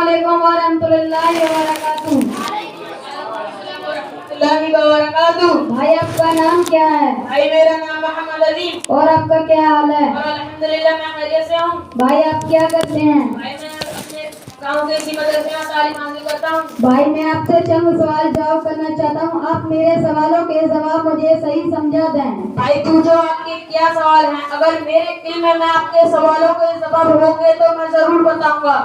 वालेकुम व रहमतुल्लाहि व बरकातुहू। भाई आपका नाम क्या है? भाई मेरा नाम मोहम्मद अजीम। और आपका क्या हाल है? और अल्हम्दुलिल्लाह मैं खैरियत से हूँ। भाई आप क्या करते हैं? भाई मैं अपने गांव के इसी मदरसे में तालीम हासिल करता हूँ। भाई मैं आपसे चंद सवाल जवाब करना चाहता हूँ, आप मेरे सवालों के जवाब मुझे सही समझा दें। भाई पूछो आपके क्या सवाल हैं? अगर मेरे इल्म में आपके सवालों के जवाब होंगे तो मैं जरूर बताऊंगा।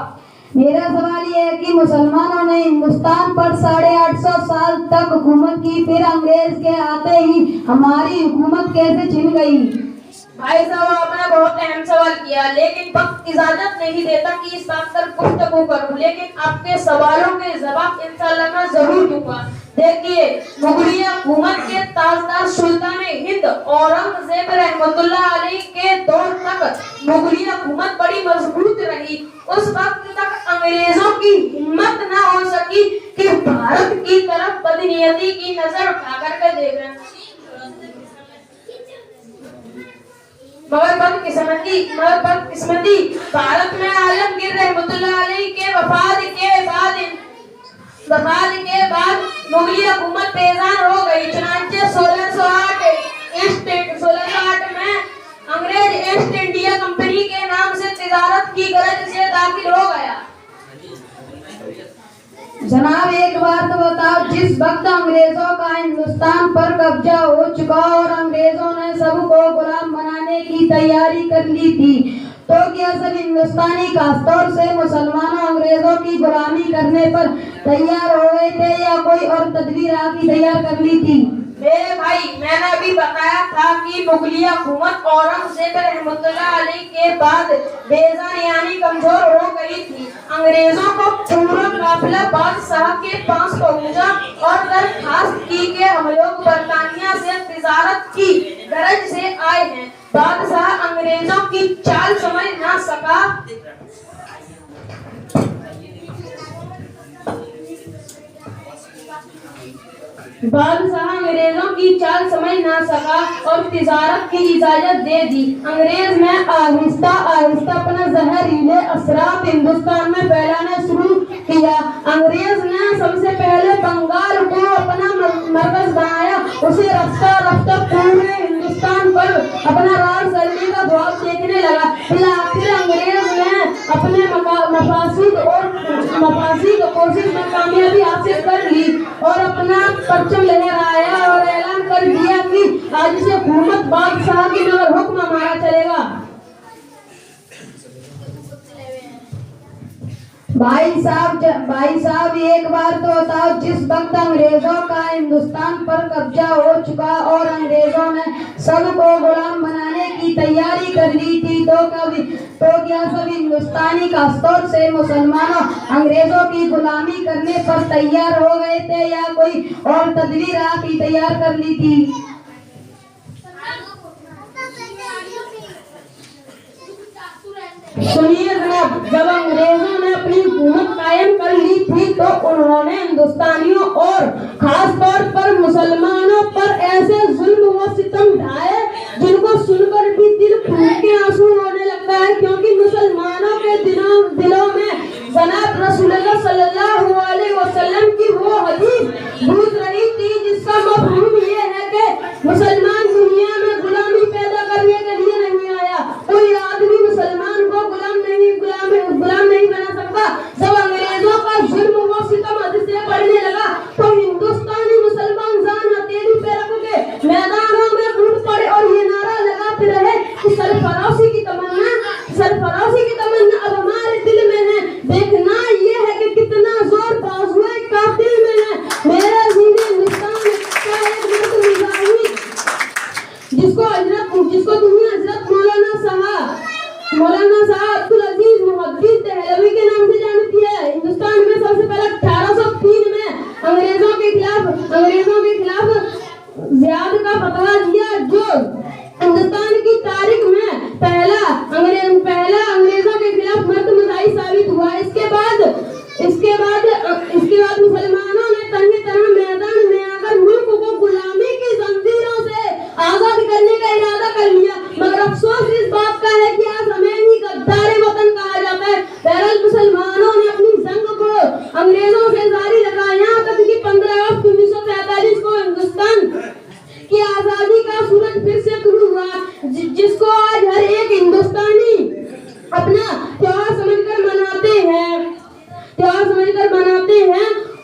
मेरा सवाल ये है कि मुसलमानों ने हिंदुस्तान पर 850 साल तक हुकूमत की, फिर अंग्रेज के आते ही हमारी हुकूमत कैसे छिन गई? भाई साहब आपने बहुत अहम सवाल किया, लेकिन वक्त इजाजत नहीं देता कि इस बात पर गुफ्तगू करूं, लेकिन आपके सवालों के जवाब इंशाअल्लाह मैं जरूर दूंगा। देखिए, मुगलिया हुकूमत के ताजदार सुल्तान हिंद औरंगजेब रहमतुल्लाह अलैह के दौर तक मुगलिया हुकूमत बड़ी मजबूत रही। उस वक्त तक अंग्रेजों की हिम्मत न हो सकी कि भारत की तरफ बदनीयती की नजर उठा करके देखें। मगर बदकिस्मती भारत में आलमगीर रहमतुल्लाह अलैह के वफात के बाद मुगलिया हुकूमत बेजान हो गई। चुनांचे 1608 में अंग्रेज ईस्ट इंडिया कंपनी के नाम से तिजारत की गरज से दाखिल हो गया। जनाब एक बात तो बताओ, जिस वक्त अंग्रेजों का हिंदुस्तान पर कब्जा हो चुका और अंग्रेजों ने सबको गुलाम बनाने की तैयारी कर ली थी, तो क्या सब हिंदुस्तानी खासतौर से मुसलमानों अंग्रेजों की गुलामी करने पर तैयार हो गए थे या कोई और तदबीर आके तैयार कर ली थी? मेरे भाई मैंने अभी बताया था कि मुगलिया हुकूमत औरंगजेब रहमतुल्लाह अलैह के बाद बेजान यानी कमजोर हो गई थी। अंग्रेजों को पूरा काफिला बादशाह के पास पहुंचा और दरखास्त की कि हम लोग बरतानिया से तिजारत की गरज से आए हैं। बादशाह अंग्रेजों की चाल समझ ना सका। बादशाह अंग्रेजों की चाल समझ ना सका और तिजारत की इजाजत दे दी। अंग्रेज ने आहिस्ता आहिस्ता अपना जहरीले असरात हिंदुस्तान में फैलाना शुरू किया। अंग्रेज ने सबसे पहले बंगाल को अपना मरकज बनाया। उसे रफ्ता रफ्ता पूरे हिंदुस्तान पर अपना राज चलने का ख्वाब देखने लगा। फिर आखिर अंग्रेज ने अपने मफासिद कोशिश में कामयाबी हासिल कर ली और अपना परचम लहराया और ऐलान कर दिया कि आज से हुकूमत बादशाह की मगर हुक्म हमारा चलेगा। भाई साहब एक बार तो बताओ, जिस वक्त अंग्रेजों का हिंदुस्तान पर कब्जा हो चुका और अंग्रेजों ने सबको गुलाम बनाने की तैयारी कर ली थी, तो क्या सब हिंदुस्तानी खासतौर से मुसलमानों अंग्रेजों की गुलामी करने पर तैयार हो गए थे या कोई और तदबीर आके तैयार कर ली थी? सुनिए जनाब, जब अंग्रेजों ने अपनी हुकूमत कायम कर ली थी तो उन्होंने हिंदुस्तानियों और खास तौर पर मुसलमानों पर ऐसे जुल्म व सितम ढाए जिनको सुनकर भी दिल खून के आंसू होने लगता है, क्योंकि मुसलमानों के दिलों में जनाब रसूलुल्लाह सल्लल्लाहु अलैहि वसल्लम की वो हदीस गूंज रही थी जिसका मफहूम ये है कि मुसलमान दुनिया में गुलामी पैदा करने के लिए नहीं आया। कोई आदमी मुसलमान को गुलाम नहीं बना सकता। जब अंग्रेजों का जुल्म व सितम हद से बढ़ने लगा तो हिंदुस्तानी मुसलमान जान हथेली पे रख के मैदानों में कूद पड़े और ये नारा लगाते रहे कि सरफराजी की तमन्ना अब हमारे दिल में है। देखना ये है कि कितना जोर बाजुए कातिल में है। मेरे जीने हिंदुस्तान का एक मुजाहिद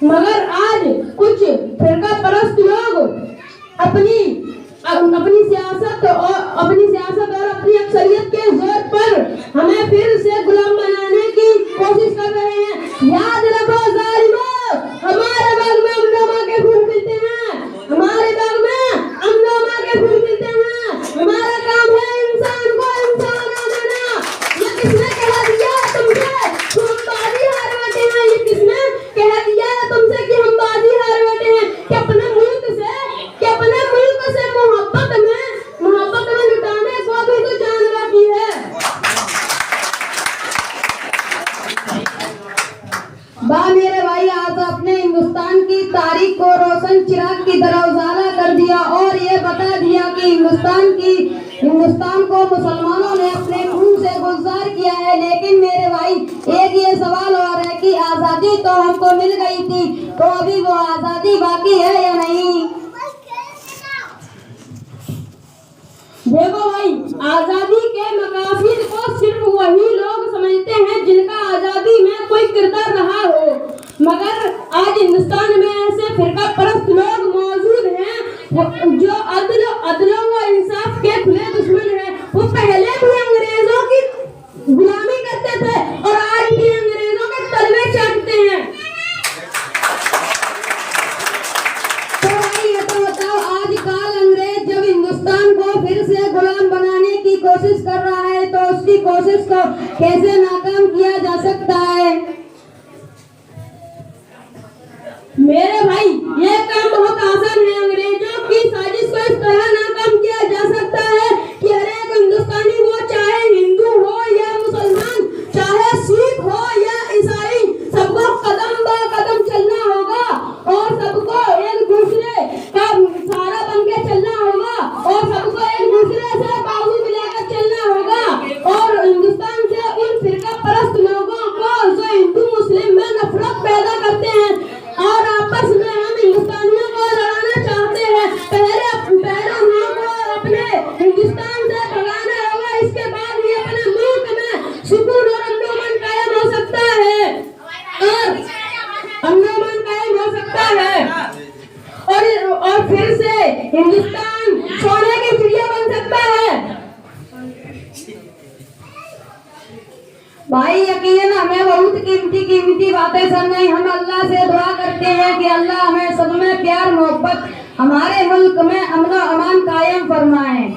मगर आज कुछ फिरका परस्त लोग अपनी सियासत और अपनी अक्सरियत के जोर पर हमें फिर से गुलाम बनाने की कोशिश कर रहे हैं। याद रखो जालिमों, हमारे बाग में अमनुमा के फूल खिलते हैं, हमारे बाग में अमनुमा के फूल खिलते हैं। हमारा काम है इंसान को इंसान बनाना। ये किसने कह दिया तुमसे कि हम बाजी हार बैठे हैं? ये किसने कह दिया तुमसे कि हम बाजी हार बैठे हैं? कि अपने मुल्क से मोहब्बत में लुटाने को भी तो जान बाकी है। मेरे भाई, आज अपने हिंदुस्तान की तारीख को रोशन चिराग की तरह उजाला कर दिया और ये बता दिया कि हिंदुस्तान को मुसलमानों ने अपने खून से गुलजार किया है। लेकिन मेरे भाई, एक ये सवाल और है कि आजादी तो हमको मिल गई थी, तो अभी वो आजादी बाकी है या नहीं? देखो भाई, आजादी के मकासद को सिर्फ वही लोग समझते हैं जिनका आजादी में कोई किरदार रहा हो। मगर आज हिंदुस्तान में ऐसे फिरका परस्त लोग मौजूद हैं जो अदल व इंसाफ के खुले दुश्मन हैं। वो पहले भी अंग्रेजों की गुलामी करते थे और आज भी अंग्रेजों के तलवे चाटते हैं। तो भाई ये तो बताओ, आज काल अंग्रेज जब हिंदुस्तान को फिर से गुलाम बनाने की कोशिश कर रहा है तो उसकी कोशिश को कैसे नाकाम किया जा सकता है? मेरे भाई, ये काम बहुत आसान है। अंग्रेजों की साजिश को इस तरह नाकाम किया जा सकता है कि हर एक हिंदुस्तानी, वो चाहे हिंदू हो या मुसलमान, चाहे सिख हो या ईसाई, सबको कदम ब कदम चलना होगा और सबको एक दूसरे का सहारा बन के चलना होगा और सबको एक दूसरे से बाजू मिलाकर चलना होगा। और हिंदुस्तान से उन फिरका परस्त लोगों को जो हिंदू मुस्लिम में नफरत पैदा करते हैं और आपस में हम हिंदुस्तानियों को लड़ाना चाहते हैं, पहले उनको अपने हिंदुस्तान से भगाना होगा। इसके बाद ही अपने मुल्क में सुकून और अमन कायम हो सकता है और फिर से हिंदुस्तान सोने की चिड़िया बन सकता है। भाई यकीनन हमें बहुत कीमती बातें सुनाई। हम अल्लाह से दुआ करते हैं कि अल्लाह हमें सब में प्यार मोहब्बत, हमारे मुल्क में अमन और अमान कायम फरमाए।